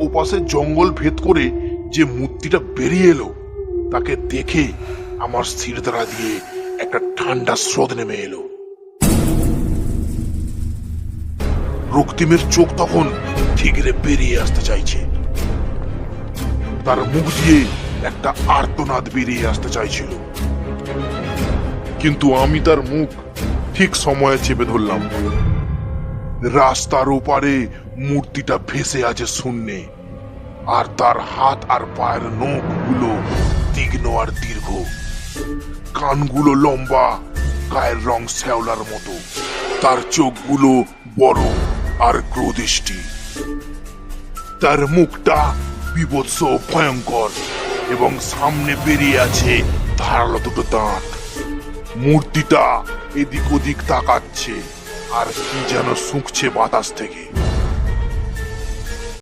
ওপাশে জঙ্গল ভেদ করে যে মূর্তিটা বেরিয়ে এলো তাকে দেখে আমার শিরদাঁড়া দিয়ে একটা ঠান্ডা স্রোত নেমে এলো। রক্তিমের চোখ তখন ঠিকরে বেরিয়ে আসতে চাইছে, তার মুখ দিয়ে একটা আর্তনাদ বেরিয়ে আসতে চাইছিল, কিন্তু আমি তার মুখ ঠিক সময়ে চেপে ধরলাম। রাস্তার ওপারে মূর্তিটা ভেসে আছে শূন্যে, আর তার হাত আর পায়ের নখগুলো তীক্ষ্ণ আর দীর্ঘ, কানগুলো লম্বা, গায়ের রং শ্যাওলার মতো, তার চোখগুলো বড় আর ক্রোধিষ্টি, তার মুখটা বিভৎস ভয়ঙ্কর এবং সামনে বেরিয়ে আছে ধারালো দুটো দাঁত। মূর্তিটা এদিক ওদিক তাকাচ্ছে আর কি যেন শুঁকছে বাতাস থেকে।